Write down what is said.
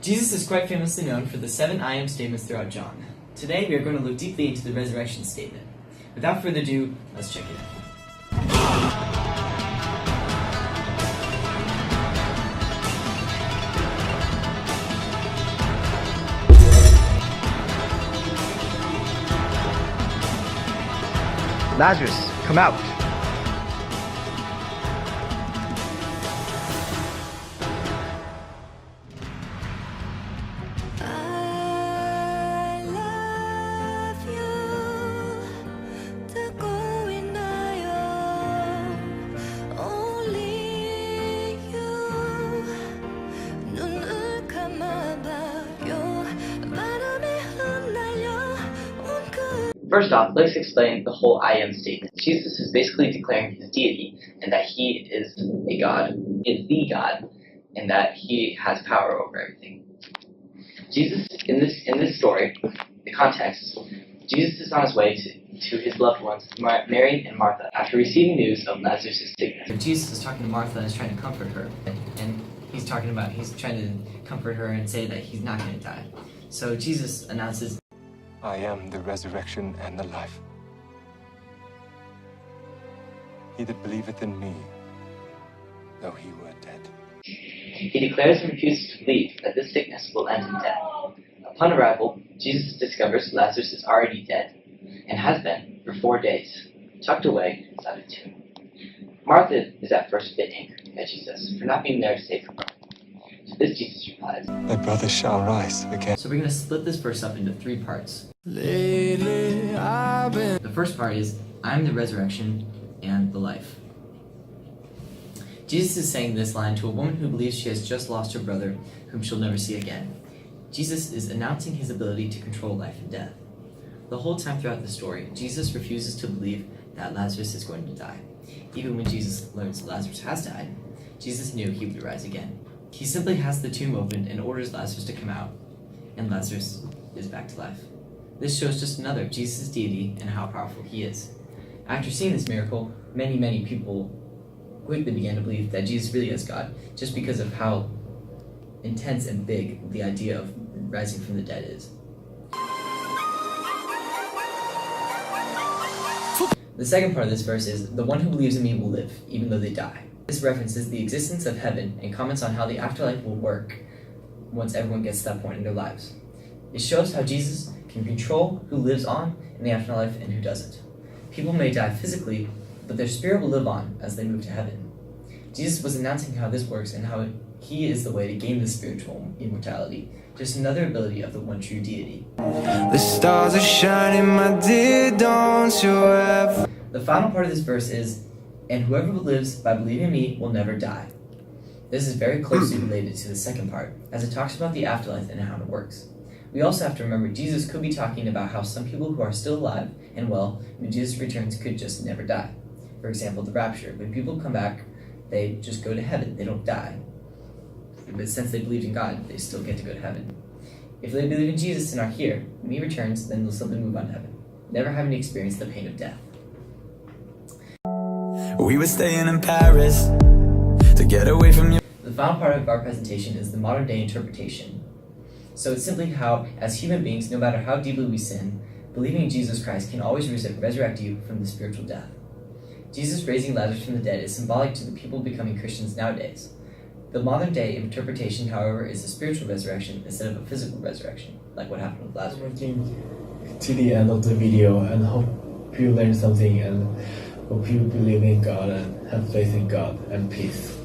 Jesus is quite famously known for the 7 I am statements throughout John. Today we are going to look deeply into the resurrection statement. Without further ado, let's check it out. Lazarus, come out. First off, let's explain the whole I am statement. Jesus is basically declaring his deity and that he is a God, is the God, and that he has power over everything. Jesus, in this story, the context, Jesus is on his way to his loved ones, Mary and Martha, after receiving news of Lazarus' sickness. Jesus is talking to Martha and is trying to comfort her, and he's trying to comfort her and say that he's not going to die. So Jesus announces, I am the resurrection and the life. He that believeth in me, though he were dead. He declares and refuses to believe that this sickness will end in death. Upon arrival, Jesus discovers Lazarus is already dead, and has been for 4 days, tucked away inside a tomb. Martha is at first a bit angry at Jesus for not being there to save her brother. To this Jesus replies, Thy brother shall rise again. so we're going to split this verse up into 3 parts. Lately I've been... The first part is, I am the resurrection and the life. Jesus is saying this line to a woman who believes she has just lost her brother, whom she'll never see again. Jesus is announcing his ability to control life and death. The whole time throughout the story, Jesus refuses to believe that Lazarus is going to die. Even when Jesus learns Lazarus has died, Jesus knew he would rise again. He simply has the tomb opened and orders Lazarus to come out, and Lazarus is back to life. This shows just another of Jesus' deity and how powerful he is. After seeing this miracle, many people quickly began to believe that Jesus really is God, just because of how intense and big the idea of rising from the dead is. The second part of this verse is, the one who believes in me will live, even though they die. This references the existence of heaven and comments on how the afterlife will work once everyone gets to that point in their lives. It shows how Jesus can control who lives on in the afterlife and who doesn't. People may die physically, but their spirit will live on as they move to heaven. Jesus was announcing how this works and how he is the way to gain this spiritual immortality, just another ability of the one true deity. The stars are shining, my dear, don't you ever... The final part of this verse is, and whoever lives by believing in me will never die. This is very closely related to the second part, as it talks about the afterlife and how it works. We also have to remember Jesus could be talking about how some people who are still alive and well, when Jesus returns, could just never die. For example, the rapture. When people come back, they just go to heaven. They don't die. But since they believed in God, they still get to go to heaven. If they believe in Jesus and are here, when he returns, then they'll simply move on to heaven, never having to experience the pain of death. We were staying in Paris to get away from you. The final part of our presentation is the modern day interpretation. So it's simply how, as human beings, no matter how deeply we sin, believing in Jesus Christ can always resurrect you from the spiritual death. Jesus raising Lazarus from the dead is symbolic to the people becoming Christians nowadays. The modern day interpretation, however, is a spiritual resurrection instead of a physical resurrection, like what happened with Lazarus. Watching to the end of the video, and hope you learned something, and hope you believe in God and have faith in God and peace.